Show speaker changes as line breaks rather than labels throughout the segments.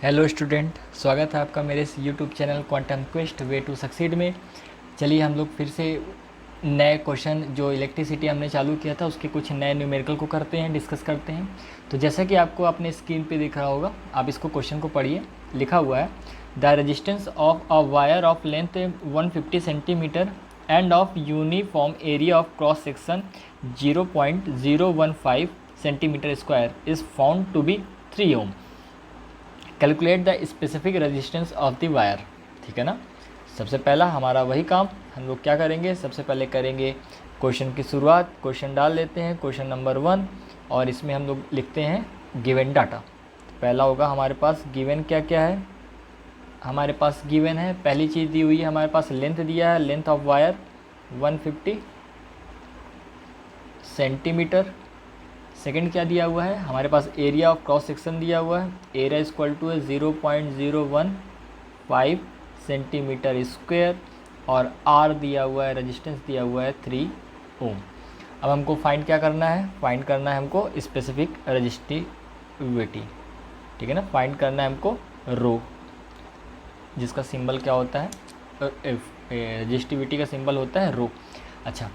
Hello student, स्वागत है आपका मेरे इस YouTube channel quantum quest way to succeed में। चलिए हम लोग फिर से नए क्वेश्चन जो इलेक्ट्रिसिटी हमने चालू किया था उसके कुछ नए न्यूमेरिकल को करते हैं, डिस्कस करते हैं। तो जैसा कि आपको अपने स्क्रीन पे दिख रहा होगा, आप इसको क्वेश्चन को पढ़िए। लिखा हुआ है the resistance of a wire of length 150 centimetre and of uniform area of cross section 0.015 centimetre square is found to be 3 ohm. Calculate the specific resistance of the wire. ठीक है ना। सबसे पहला हमारा वही काम, हम लोग क्या करेंगे, सबसे पहले करेंगे क्वेश्चन की शुरुआत। क्वेश्चन डाल लेते हैं, क्वेश्चन नंबर 1, और इसमें हम लोग लिखते हैं गिवन डाटा। पहला होगा हमारे पास गिवन क्या क्या है। हमारे पास गिवन है, पहली चीज़ दी हुई है हमारे पास, लेंथ दिया है, length of wire 150 centimetre. Second क्या दिया हुआ है हमारे पास, एरिया ऑफ क्रॉस सेक्शन दिया हुआ है, एरिया इक्वल टू है 0.015 सेंटीमीटर स्क्वेयर, और आर दिया हुआ है, रेजिस्टेंस दिया हुआ है 3 ओम। अब हमको फाइंड क्या करना है, फाइंड करना है हमको स्पेसिफिक रजिस्टिविटी। ठीक है ना। फाइंड करना है हमको रो, जिसका सिंबल क्या होता है, रजिस्टिविटी का सिंबल होता है रो। अच्छा,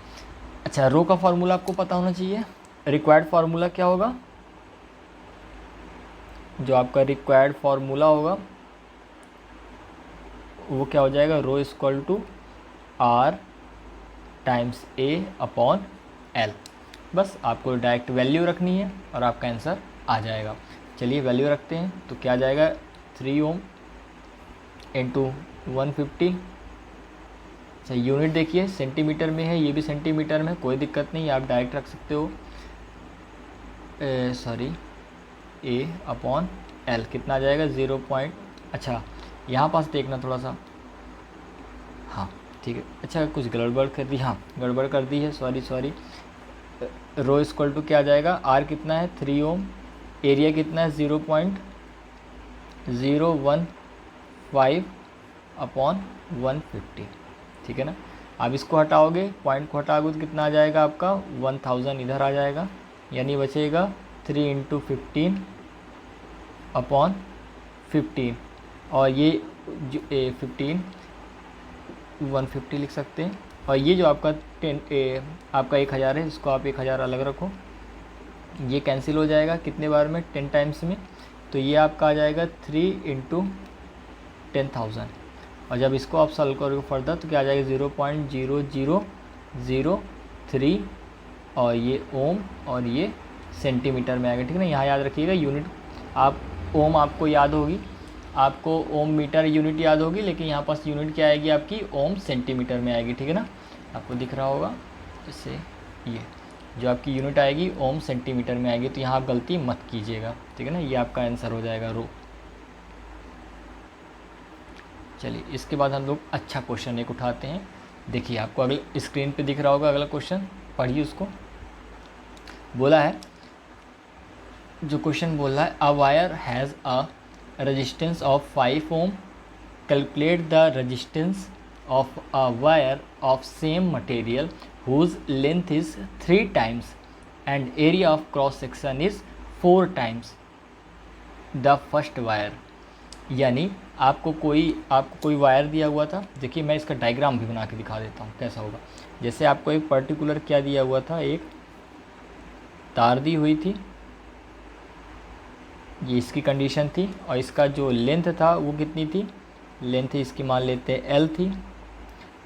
रो का फार्मूला आपको पता होना चाहिए। रिक्वायर्ड फार्मूला क्या होगा, जो आपका रिक्वायर्ड फार्मूला होगा वो क्या हो जाएगा, rho equal to R times A upon L. बस आपको डायरेक्ट वैल्यू रखनी है और आपका आंसर आ जाएगा। चलिए वैल्यू रखते हैं, तो क्या आ जाएगा, 3 ओम इंटू 150। अच्छा, यूनिट देखिए सेंटीमीटर में है, ये भी सेंटीमीटर में है, कोई दिक्कत नहीं, आप डायरेक्ट रख सकते हो। ए अपॉन एल कितना आ जाएगा, 0 पॉइंट। अच्छा, यहाँ पास देखना थोड़ा सा, हाँ ठीक है। अच्छा, कुछ गड़बड़ कर दी, हाँ गड़बड़ कर दी है, सॉरी। रो इक्वल टू क्या आ जाएगा, आर कितना है 3 ओम, एरिया कितना है 0.015 अपॉन 150। ठीक है ना। आप इसको हटाओगे, पॉइंट को हटाओगे तो कितना आ जाएगा आपका, 1000 इधर आ जाएगा, यानी बचेगा 3 इंटू 15 अपॉन 15, और ये जो 15 150 लिख सकते हैं। और ये जो आपका आपका 1000 है, इसको आप 1000 अलग रखो, ये कैंसिल हो जाएगा कितने बार में, 10 टाइम्स में, तो ये आपका आ जाएगा 3 इंटू 10,000। और जब इसको आप सॉल्व करोगे फर्दर तो क्या आ जाएगा, 0.0003, और ये ओम और ये सेंटीमीटर में आएगा। ठीक है ना। यहाँ याद रखिएगा यूनिट, आप ओम आपको याद होगी, आपको ओम मीटर यूनिट याद होगी, लेकिन यहाँ पास यूनिट क्या आएगी आपकी, ओम सेंटीमीटर में आएगी। ठीक है ना। आपको दिख रहा होगा जैसे ये जो आपकी यूनिट आएगी ओम सेंटीमीटर में आएगी, तो यहाँ आप गलती मत कीजिएगा। ठीक है ना। ये आपका आंसर हो जाएगा रो। चलिए इसके बाद हम लोग अच्छा क्वेश्चन एक उठाते हैं। देखिए आपको अगले स्क्रीन पे दिख रहा होगा अगला क्वेश्चन, पढ़िए उसको। बोला है, जो क्वेश्चन बोला है, a wire has a resistance of 5 ohm, calculate the resistance of a wire of same material whose length is 3 times and area of cross section is 4 times the first wire. यानी आपको कोई wire दिया हुआ था। देखिए मैं इसका diagram भी बना के दिखा देता हूँ कैसा होगा। जैसे आपको एक पर्टिकुलर क्या दिया हुआ था, एक तार दी हुई थी, ये इसकी कंडीशन थी, और इसका जो लेंथ था वो कितनी थी, लेंथ इसकी मान लेते हैं एल थी,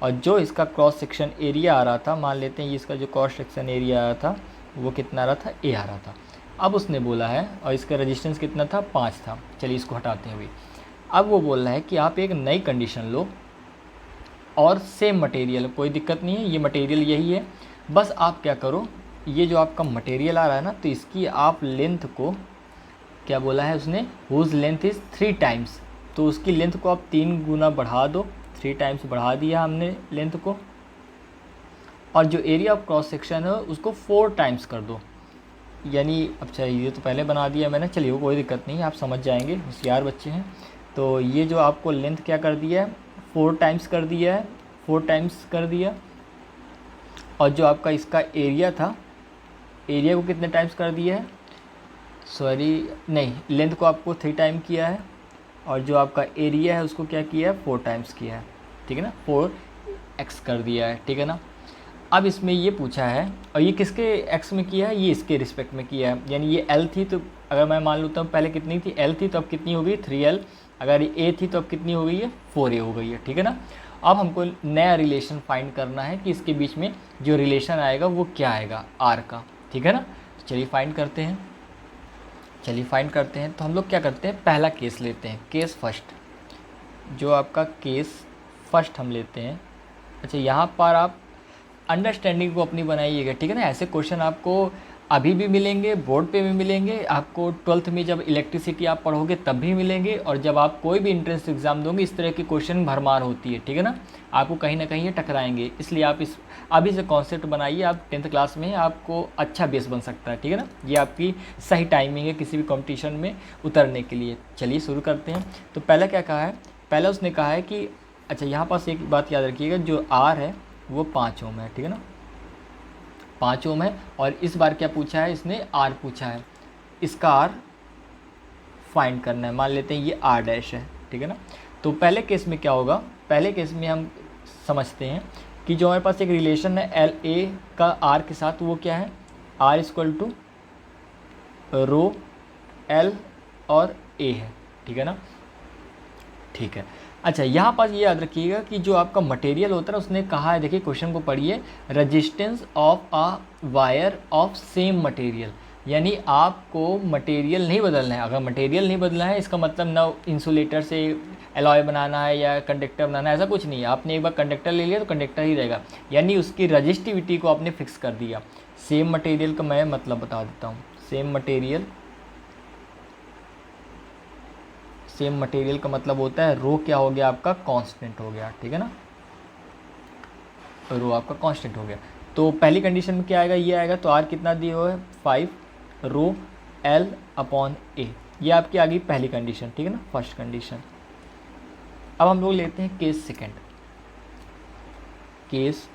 और जो इसका क्रॉस सेक्शन एरिया आ रहा था, मान लेते हैं ये इसका जो क्रॉस सेक्शन एरिया आ रहा था वो कितना आ रहा था, ए आ रहा था। अब उसने बोला है, और इसका रेजिस्टेंस कितना था, 5 था। चलिए इसको हटाते हैं अभी। अब वो बोल रहा है कि आप एक नई कंडीशन लो और सेम मटेरियल, कोई दिक्कत नहीं है, ये मटेरियल यही है, बस आप क्या करो, ये जो आपका मटेरियल आ रहा है ना, तो इसकी आप लेंथ को, क्या बोला है उसने, हुज लेंथ इज़ 3 टाइम्स, तो उसकी लेंथ को आप 3 गुना बढ़ा दो, 3 टाइम्स बढ़ा दिया हमने लेंथ को, और जो एरिया ऑफ क्रॉस सेक्शन है उसको 4 टाइम्स कर दो। यानी अच्छा, ये तो पहले बना दिया मैंने, चलिए वो कोई दिक्कत नहीं है, आप समझ जाएंगे, होशियार बच्चे हैं। तो ये जो आपको लेंथ क्या कर दिया है, 4 टाइम्स कर दिया है, 4 टाइम्स कर दिया, और जो आपका इसका एरिया था, एरिया को कितने टाइम्स कर दिया है, सॉरी नहीं, लेंथ को आपको 3 टाइम किया है, और जो आपका एरिया है उसको क्या किया है 4 टाइम्स किया है, ठीक है ना, 4x कर दिया है, ठीक है ना। अब इसमें ये पूछा है और ये किसके x में किया है, ये इसके रिस्पेक्ट में किया है, यानी ये l थी तो अगर मैं मान लेता हूँ पहले कितनी थी l थी तो अब कितनी हो गई 3l, अगर ये a थी तो अब कितनी हो गई है 4a हो गई है, ठीक है ना। अब हमको नया रिलेशन फाइंड करना है कि इसके बीच में जो रिलेशन आएगा वो क्या आएगा r का, ठीक है ना। चलिए फाइंड करते हैं, तो हम लोग क्या करते हैं पहला केस लेते हैं, केस फर्स्ट, जो आपका केस फर्स्ट हम लेते हैं। अच्छा यहाँ पर आप अंडरस्टैंडिंग को अपनी बनाइएगा, ठीक है ना। ऐसे क्वेश्चन आपको अभी भी मिलेंगे, बोर्ड पे भी मिलेंगे, आपको 12th में जब इलेक्ट्रिसिटी आप पढ़ोगे तब भी मिलेंगे, और जब आप कोई भी एंट्रेंस एग्जाम दोगे इस तरह के क्वेश्चन भरमार होती है, ठीक है ना। आपको कहीं ना कहीं ये टकराएंगे, इसलिए आप इस अभी से कॉन्सेप्ट बनाइए, आप 10th क्लास में आपको अच्छा बेस बन सकता है, ठीक है ना। ये आपकी सही टाइमिंग है किसी भी कॉम्पिटिशन में उतरने के लिए। चलिए शुरू करते हैं। तो पहला क्या कहा है, पहला उसने कहा है कि अच्छा यहाँ पास एक बात याद रखिएगा, जो R है वो 5 ओम है, ठीक है ना, 5 ओम है। और इस बार क्या पूछा है इसने, R पूछा है, इसका R फाइंड करना है। मान लेते हैं ये R डैश है, ठीक है ना। तो पहले केस में क्या होगा, पहले केस में हम समझते हैं कि जो हमारे पास एक रिलेशन है एल ए का R के साथ, वो क्या है R equal to rho L और A है, ठीक है ना, ठीक है। अच्छा यहाँ पास ये याद रखिएगा कि जो आपका मटेरियल होता है उसने कहा है, देखिए क्वेश्चन को पढ़िए, resistance of a wire of same material, यानी आपको मटेरियल नहीं बदलना है। अगर मटेरियल नहीं बदलना है इसका मतलब ना इंसुलेटर से एलॉय बनाना है या कंडक्टर बनाना है, ऐसा कुछ नहीं है। आपने एक बार कंडक्टर ले लिया तो कंडक्टर ही रहेगा, यानी उसकी रजिस्टिविटी को आपने फिक्स कर दिया। सेम मटेरियल का मैं मतलब बता देता हूँ, सेम मटेरियल का मतलब होता है रो क्या हो गया आपका कांस्टेंट हो गया, ठीक है ना, रो आपका कांस्टेंट हो गया। तो पहली कंडीशन में क्या आएगा, ये आएगा, तो आर कितना दिए हुए है 5 रो L अपॉन A, ये आपकी आ गई पहली कंडीशन, ठीक है ना, फर्स्ट कंडीशन। अब हम लोग लेते हैं केस सेकंड। केस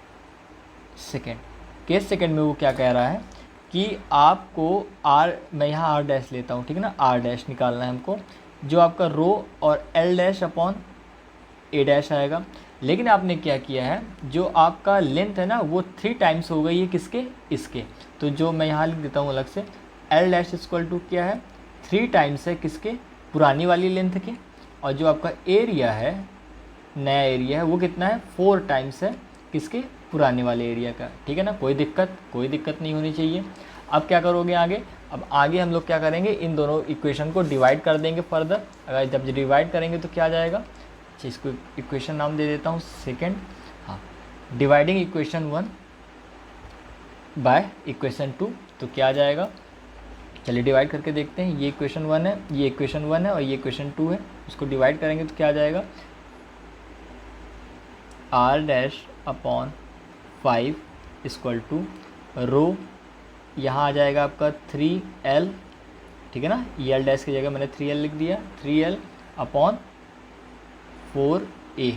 सेकंड में वो क्या कह रहा है कि आपको R, मैं यहाँ R डैश लेता हूँ, ठीक है ना, R डैश निकालना है हमको, जो आपका रो और L dash upon A dash आएगा। लेकिन आपने क्या किया है, जो आपका लेंथ है ना वो 3 टाइम्स हो गई है किसके, इसके। तो जो मैं यहाँ लिख देता हूँ अलग से, L डैश इक्वल टू क्या है 3 टाइम्स है किसके, पुरानी वाली लेंथ के, और जो आपका एरिया है, नया एरिया है, वो कितना है 4 टाइम्स है किसके, पुराने वाले एरिया का, ठीक है ना। कोई दिक्कत नहीं होनी चाहिए। अब क्या करोगे आगे, अब आगे हम लोग क्या करेंगे, इन दोनों इक्वेशन को डिवाइड कर देंगे फर्दर। अगर जब डिवाइड करेंगे तो क्या आ जाएगा, अच्छा इसको इक्वेशन नाम दे देता हूँ सेकंड, हाँ, डिवाइडिंग इक्वेशन 1 बाय इक्वेशन 2, तो क्या आ जाएगा, चलिए डिवाइड करके देखते हैं। ये इक्वेशन 1 है, ये इक्वेशन 1 है और ये इक्वेशन 2 है, उसको डिवाइड करेंगे तो क्या आ जाएगा, R dash upon 5 equal to rho, यहाँ आ जाएगा आपका 3L, ठीक है ना, ये L डैश की जगह मैंने 3L लिख दिया, 3L अपॉन 4A,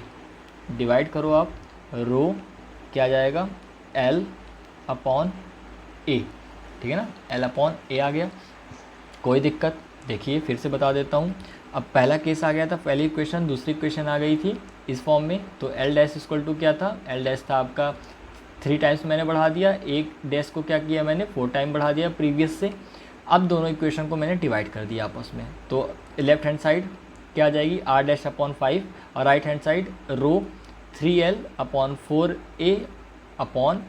डिवाइड करो आप, रो क्या आ जाएगा L अपॉन A, ठीक है ना, L अपॉन A आ गया। कोई दिक्कत, देखिए फिर से बता देता हूँ। अब पहला केस आ गया था, पहली इक्वेशन, दूसरी इक्वेशन आ गई थी इस फॉर्म में, तो L डैश इक्वल टू क्या था, L डैश था आपका 3 टाइम्स मैंने बढ़ा दिया, एक डैश को क्या किया मैंने 4 टाइम बढ़ा दिया प्रीवियस से। अब दोनों इक्वेशन को मैंने डिवाइड कर दिया आपस में, तो लेफ्ट हैंड साइड क्या आ जाएगी R डैश अपॉन 5 और right hand side rho 3L upon 4A upon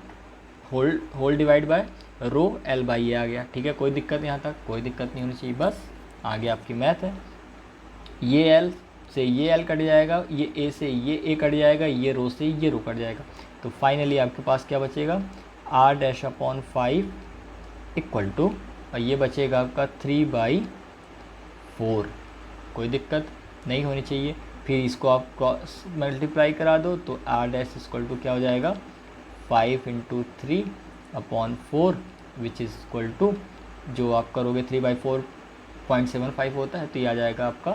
whole divide by rho L by A आ गया, ठीक है। कोई दिक्कत यहाँ तक, कोई दिक्कत नहीं होनी चाहिए, बस आगे आपकी मैथ है। ये L से ये L कट जाएगा, ये A से ये A कट जाएगा, ये रो से ये रो कट जाएगा, तो फाइनली आपके पास क्या बचेगा, R dash upon 5 equal to, और ये बचेगा आपका 3/4। कोई दिक्कत नहीं होनी चाहिए। फिर इसको आप क्रॉस मल्टीप्लाई करा दो तो R डैश इक्वल टू क्या हो जाएगा, 5 × 3 upon 4 which is equal to, जो आप करोगे 3/4.75 होता है, तो ये आ जाएगा आपका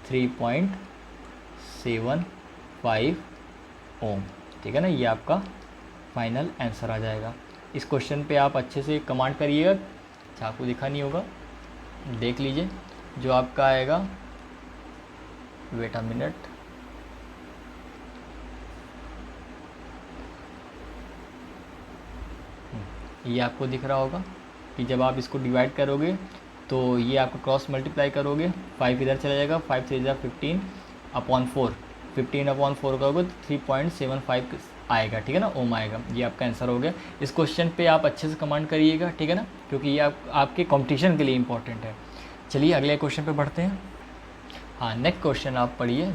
3.75 ओम, ठीक है ना। ये आपका फाइनल आंसर आ जाएगा। इस क्वेश्चन पे आप अच्छे से कमांड करिएगा, आपको दिखा नहीं होगा, देख लीजिए, जो आपका आएगा वेट अ मिनट, ये आपको दिख रहा होगा कि जब आप इसको डिवाइड करोगे तो ये आपको क्रॉस मल्टीप्लाई करोगे, 5 इधर चला जाएगा, 5 3 15 अपॉन 4, 15 अपॉन 4 करोगे तो 3.75 आएगा, ठीक है ना, ओम आएगा। ये आपका आंसर हो गया। इस क्वेश्चन पे आप अच्छे से कमेंट करिएगा, ठीक है ना, क्योंकि ये आपके कंपटीशन के लिए इंपॉर्टेंट है। चलिए अगले क्वेश्चन पे बढ़ते हैं। हाँ, नेक्स्ट क्वेश्चन आप पढ़िए।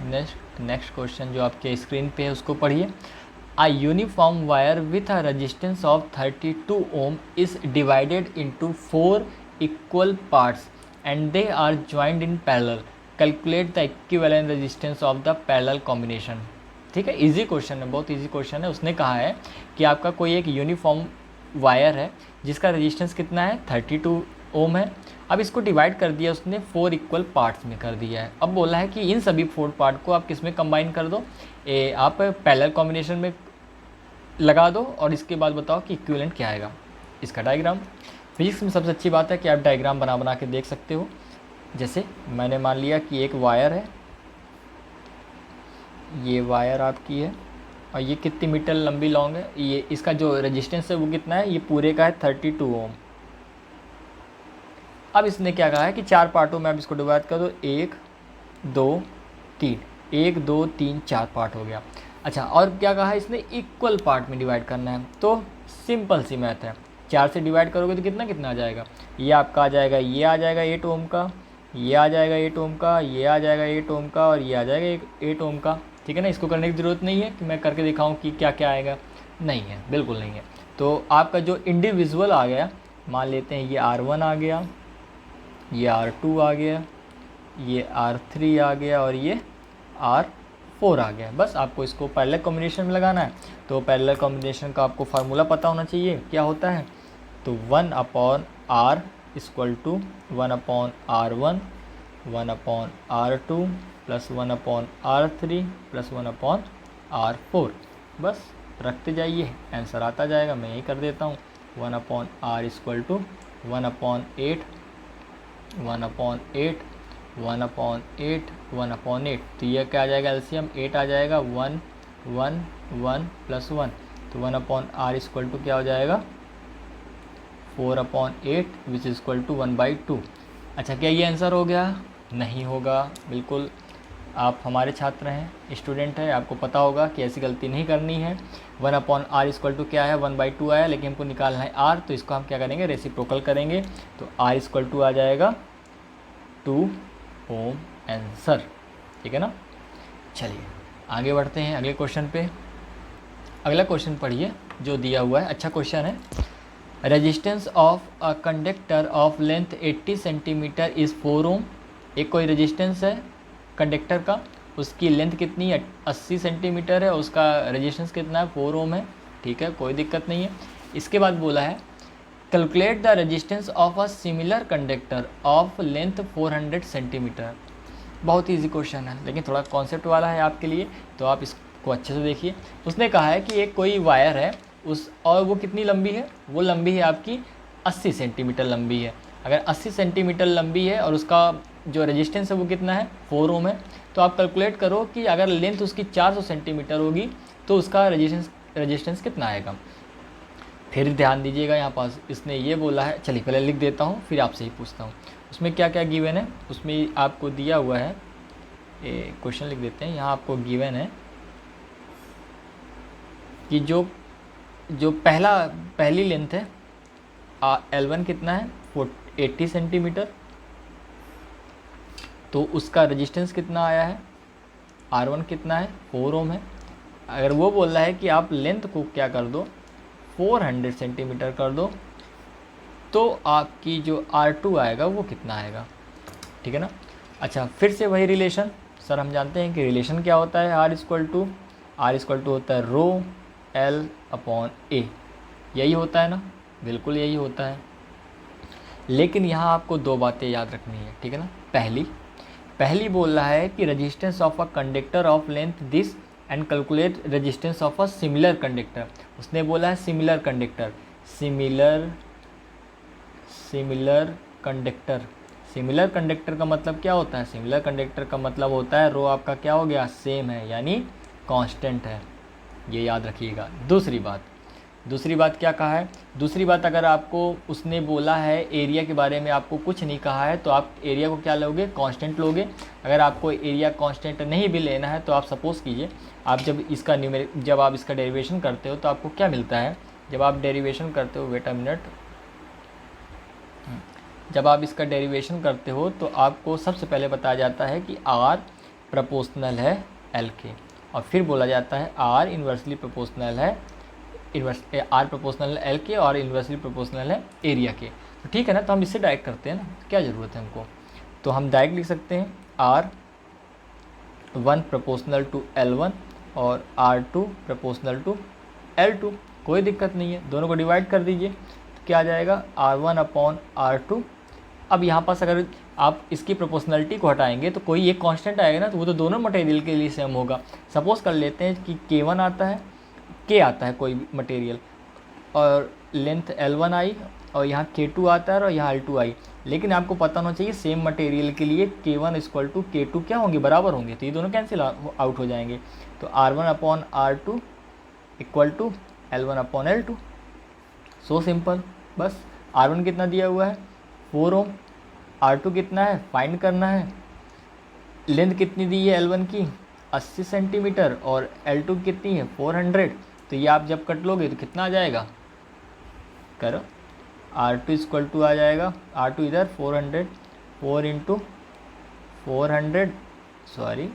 नेक्स्ट क्वेश्चन जो आपके स्क्रीन पे है उसको पढ़िए। A uniform wire with a resistance of 32 ohm is divided into 4 equal parts and they are joined in parallel. Calculate the equivalent resistance of the parallel combination. ठीक है, इजी क्वेश्चन है, बहुत इजी क्वेश्चन है। उसने कहा है कि आपका कोई एक यूनिफॉर्म वायर है जिसका रेजिस्टेंस कितना है, 32 ओम है। अब इसको डिवाइड कर दिया उसने 4 इक्वल पार्ट्स में कर दिया है। अब बोला है कि इन सभी 4 पार्ट को आप किस में कंबाइन कर दो, आप पैरेलल कॉम्बिनेशन में लगा दो और इसके बाद बताओ कि इक्विवेलेंट क्या आएगा। इसका डायग्राम, फिजिक्स में सबसे अच्छी बात है कि आप डायग्राम बना के देख सकते हो। जैसे मैंने मान लिया कि एक वायर है, ये वायर आपकी है और ये कितनी मीटर लंबी लॉन्ग है, ये इसका जो रेजिस्टेंस है वो कितना है, ये पूरे का है 32 ओम। अब इसने क्या कहा है कि 4 पार्टों में आप इसको डिवाइड कर दो, 1 2 3, 1 2 3 4 पार्ट हो गया। अच्छा, और क्या कहा है इसने, इक्वल पार्ट में डिवाइड करना है। तो सिंपल सी मैथ है, 4 से डिवाइड करोगे तो कितना कितना आ जाएगा, ये आपका आ जाएगा, ये आ जाएगा 8 ओम का, ये आ जाएगा 8 ओम का, ये आ जाएगा 8 ओम का और ये आ जाएगा 8 ओम का। ठीक है ना, इसको करने की ज़रूरत नहीं है कि मैं करके दिखाऊं कि क्या क्या आएगा, नहीं है, बिल्कुल नहीं है। तो आपका जो इंडिविजुअल आ गया, मान लेते हैं ये R1 आ गया, ये R2 आ गया, ये R3 आ गया और ये R4 आ गया। बस आपको इसको पैरेलल कॉम्बिनेशन में लगाना है। तो पैरेलल कॉम्बिनेशन का आपको फार्मूला पता होना चाहिए, क्या होता है, तो 1/R equal to 1/R1 1/R2 plus 1/R3 plus 1/R4। बस रखते जाइए, आंसर आता जाएगा। मैं यही कर देता हूँ, 1/R इक्वल टू 1/8 1/8 1/8 1/8। तो ये क्या आ जाएगा, एलसीएम 8 आ जाएगा, 1 1 1 प्लस 1। तो 1/R इक्वल टू क्या हो जाएगा, 4/8 विच इज इक्वल टू 1/2। अच्छा, क्या ये आंसर हो गया, नहीं होगा। बिल्कुल, आप हमारे छात्र हैं, स्टूडेंट हैं, आपको पता होगा कि ऐसी गलती नहीं करनी है। 1/R इक्वल टू क्या है, 1/2 आया, लेकिन हमको निकालना है R, तो इसको हम क्या करेंगे, रेसिप्रोकल करेंगे। तो R इक्वल टू आ जाएगा 2 ओम आंसर। ठीक है ना। चलिए आगे बढ़ते हैं अगले क्वेश्चन पे। अगला क्वेश्चन पढ़िए जो दिया हुआ है, अच्छा क्वेश्चन है। Resistance of a conductor of length 80 centimetre is 4 ओम। एक कोई रेजिस्टेंस है कंडक्टर का, उसकी लेंथ कितनी है, 80 सेंटीमीटर है, उसका रेजिस्टेंस कितना है, 4 ओम है। ठीक है, कोई दिक्कत नहीं है। इसके बाद बोला है calculate the resistance of a similar conductor of length 400 centimetre. बहुत ईजी क्वेश्चन है, लेकिन थोड़ा कॉन्सेप्ट वाला है आपके लिए, तो आप इसको अच्छे से देखिए। उसने कहा है कि एक कोई वायर है और वो कितनी लंबी है, वो लंबी है आपकी 80 सेंटीमीटर लंबी है। अगर 80 सेंटीमीटर लंबी है और उसका जो रेजिस्टेंस है वो कितना है, 4 ओम है, तो आप कैलकुलेट करो कि अगर लेंथ उसकी 400 सेंटीमीटर होगी तो उसका रेजिस्टेंस कितना आएगा। फिर ध्यान दीजिएगा यहाँ पास इसने ये बोला है, चलिए पहले लिख देता हूँ फिर आपसे ही पूछता हूँ। उसमें क्या क्या गिवन है, उसमें आपको दिया हुआ है, क्वेश्चन लिख देते हैं। यहाँ आपको गिवन है कि जो पहली लेंथ है L1 कितना है, 80 सेंटीमीटर, तो उसका रेजिस्टेंस कितना आया है, R1 कितना है, 4 ओम है। अगर वो बोल रहा है कि आप लेंथ को क्या कर दो, 400 सेंटीमीटर कर दो, तो आपकी जो R2 आएगा वो कितना आएगा। ठीक है ना। अच्छा, फिर से वही रिलेशन, सर हम जानते हैं कि रिलेशन क्या होता है, R इक्वल टू होता है रो L अपॉन A, यही होता है ना, बिल्कुल यही होता है। लेकिन यहाँ आपको 2 बातें याद रखनी है। ठीक है ना। पहली बोल रहा है कि resistance of a conductor of length this and calculate resistance of a similar conductor. उसने बोला है similar conductor, similar conductor, similar conductor का मतलब क्या होता है? सिमिलर कंडक्टर का मतलब होता है रो आपका क्या हो गया? सेम है, यानी कांस्टेंट है। ये याद रखिएगा। दूसरी बात क्या कहा है? दूसरी बात, अगर आपको उसने बोला है एरिया के बारे में, आपको कुछ नहीं कहा है, तो आप एरिया को क्या लोगे? कांस्टेंट लोगे। अगर आपको एरिया कांस्टेंट नहीं भी लेना है तो आप सपोज़ कीजिए, आप जब आप इसका डेरिवेशन करते हो तो आपको क्या मिलता है? जब आप डेरिवेशन करते हो, वेट अ मिनट, जब आप इसका डेरिवेशन करते हो तो आपको सबसे पहले बताया जाता है कि R प्रोपोर्शनल है L के, और फिर बोला जाता है R इन्वर्सली प्रोपोर्शनल है R प्रोपोर्शनल है L के और इन्वर्सली प्रोपोर्शनल है एरिया के। तो ठीक है ना, तो हम इससे डायरेक्ट करते हैं ना, क्या ज़रूरत है हमको? तो हम डायरेक्ट लिख सकते हैं R1 प्रोपोर्शनल टू L1 और R2 प्रोपोर्शनल टू L2। कोई दिक्कत नहीं है, दोनों को डिवाइड कर दीजिए तो क्या आ जाएगा? R1 upon R2। अब यहाँ पास अगर आप इसकी प्रोपोर्शनलिटी को हटाएंगे तो कोई एक कांस्टेंट आएगा ना, तो वो तो दोनों मटेरियल के लिए सेम होगा। सपोज़ कर लेते हैं कि K1 आता है, K आता है कोई भी मटेरियल, और लेंथ L1 आई, और यहाँ K2 आता है और यहाँ L2 आई। लेकिन आपको पता होना चाहिए सेम मटेरियल के लिए K1 इक्वल टू K2 क्या होंगे? बराबर होंगे। तो ये दोनों कैंसिल आउट हो जाएंगे। तो R1 upon R2 equal to L1 upon L2। So simple. बस R1 कितना दिया हुआ है? 4 ओम। R2 कितना है? फाइंड करना है। लेंथ कितनी दी है L1 की? 80 सेंटीमीटर, और L2 कितनी है? 400। तो ये आप जब कट लोगे तो कितना आ जाएगा? करो, R2 इक्वल टू आ जाएगा, R2 इधर 400, 4 इंटू 400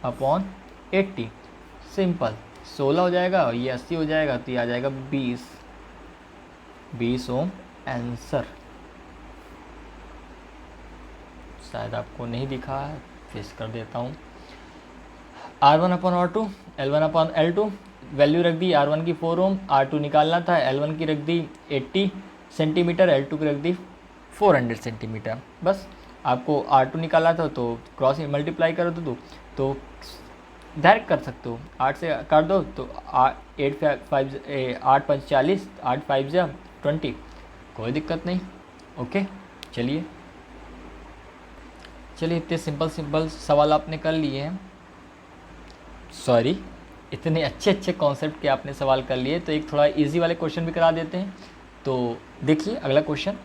अपॉन 80, सिंपल 16 हो जाएगा, और ये 80 हो जाएगा, तो ये आ जाएगा 20 ओम आंसर। शायद आपको नहीं दिखा है, फेस कर देता हूँ। R1 upon R2, L1 upon L2, value रख दी R1 की 4 ओम, R2 निकालना था, L1 की रख दी 80 सेंटीमीटर, L2 की रख दी 400 सेंटीमीटर। बस आपको R2 निकाला था तो क्रॉस मल्टीप्लाई करो तो डायरेक्ट कर सकते हो, 8 से कर दो तो 8 5 40, 8 5 20, कोई दिक्कत नहीं। ओके, चलिए इतने सिंपल सवाल आपने कर लिए हैं, सॉरी इतने अच्छे कॉन्सेप्ट के आपने सवाल कर लिए, तो एक थोड़ा इजी वाले क्वेश्चन भी करा देते हैं। तो देखिए अगला question,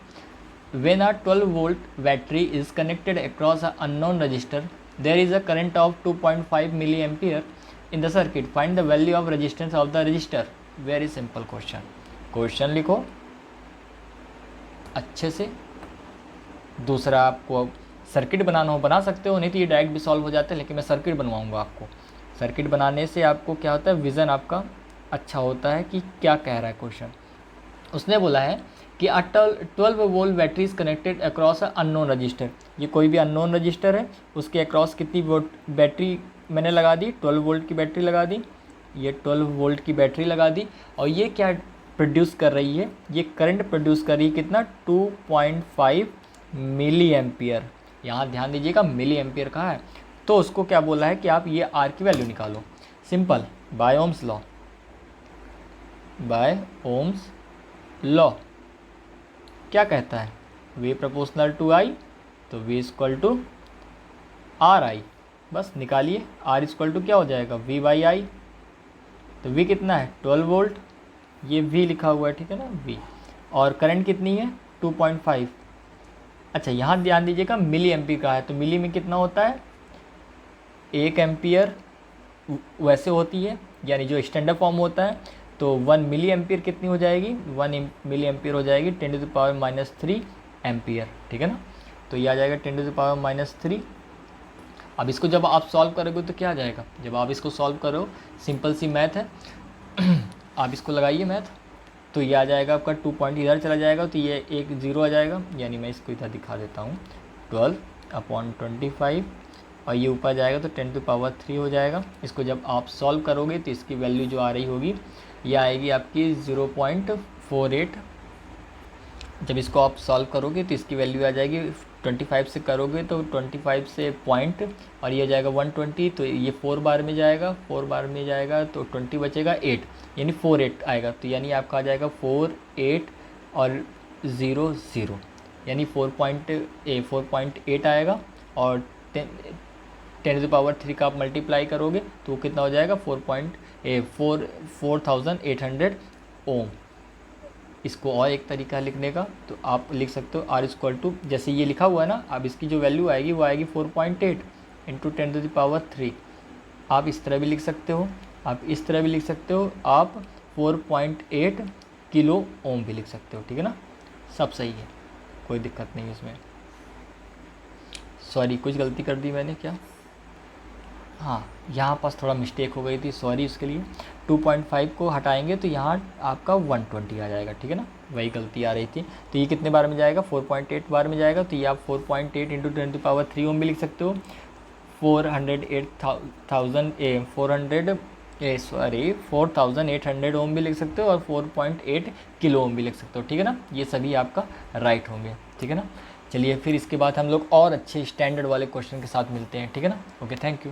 when a 12 volt battery is connected across a unknown resistor, there is a current of 2.5 milli ampere in the circuit, find the value of resistance of the resistor. Very simple question लिखो अच्छे से। दूसरा, आपको circuit बनाना हो बना सकते हो, नहीं तो ये डायरेक्ट भी सॉल्व हो जाता है, लेकिन मैं सर्किट बनवाऊंगा आपको। सर्किट बनाने से आपको क्या होता है? विज़न आपका अच्छा होता है कि क्या कह रहा है क्वेश्चन। उसने बोला है कि अ 12 volt battery is connected across a unknown register. ये कोई भी अननोन रजिस्टर है, उसके अक्रॉस कितनी वोल्ट बैटरी मैंने लगा दी? 12 वोल्ट की बैटरी लगा दी। ये 12 वोल्ट की बैटरी लगा दी, और ये क्या प्रोड्यूस कर रही है? ये करंट प्रोड्यूस कर रही है कितना? 2.5 मिली एम्पियर। यहाँ ध्यान दीजिएगा, मिली एम्पियर कहा है, तो उसको क्या बोला है कि आप ये R की वैल्यू निकालो। सिंपल, बाय ओम्स लॉ क्या कहता है? V प्रोपोर्शनल टू I, तो V इक्वल टू RI। बस निकालिए, R इक्वल टू क्या हो जाएगा? V by I। तो V कितना है? 12 वोल्ट, ये V लिखा हुआ है, ठीक है ना, V। और करंट कितनी है? 2.5। अच्छा, यहाँ ध्यान दीजिएगा, मिली एम्पियर का है, तो मिली में कितना होता है? 1 एम्पियर वैसे होती है, यानी जो स्टैंडर्ड फॉर्म होता है, तो 1 मिली एम्पियर कितनी हो जाएगी? 1 मिली एम्पियर हो जाएगी 10⁻³ एम्पियर, ठीक है ना। तो ये आ जाएगा 10⁻³ अब इसको जब आप सॉल्व करोगे तो क्या आ जाएगा? जब आप इसको सॉल्व करो, सिंपल सी मैथ है आप इसको लगाइए मैथ, तो ये आ जाएगा आपका 2 पॉइंट इधर चला जाएगा, तो ये एक 0 आ जाएगा, यानी मैं इसको इधर दिखा देता हूँ, 12/25, और ये ऊपर जाएगा तो 10⁻³ हो जाएगा। इसको जब आप सॉल्व करोगे तो इसकी वैल्यू जो आ रही होगी, ये आएगी आपकी 0.48। जब इसको आप सॉल्व करोगे तो इसकी वैल्यू आ जाएगी, 25 से करोगे तो 25 से पॉइंट, और ये जाएगा 120, तो ये 4 बार में जाएगा, 4 बार में जाएगा तो 20 बचेगा 8, यानी 48 आएगा। तो यानी आपका आ जाएगा 48 और 00, यानी 4.8 आएगा, और 10⁻³ का आप मल्टीप्लाई करोगे तो कितना हो जाएगा 4800 ओम। इसको और एक तरीका लिखने का, तो आप लिख सकते हो R = जैसे ये लिखा हुआ है ना, अब इसकी जो वैल्यू आएगी वो आएगी 4.8 × 10⁻³ आप इस तरह भी लिख सकते हो, आप इस तरह भी लिख सकते हो, आप 4.8 किलो ओम भी लिख सकते हो, ठीक है ना। सब सही है, कोई दिक्कत नहीं है इसमें। सॉरी, कुछ गलती कर दी मैंने क्या? हाँ, यहाँ पास थोड़ा मिस्टेक हो गई थी, सॉरी उसके लिए। 2.5 को हटाएंगे तो यहाँ आपका 120 आ जाएगा, ठीक है ना, वही गलती आ रही थी। तो ये कितने बार में जाएगा, 4.8 बार में जाएगा, तो ये आप 4.8 × 10⁻³ ओम भी लिख सकते हो, 4800 ओम भी लिख सकते हो, और 4.8 किलो ओम भी लिख सकते हो, ठीक है ना। ये सभी आपका राइट होंगे, ठीक है ना। चलिए फिर इसके बाद हम लोग और अच्छे स्टैंडर्ड वाले क्वेश्चन के साथ मिलते हैं, ठीक है ना। Okay, thank you.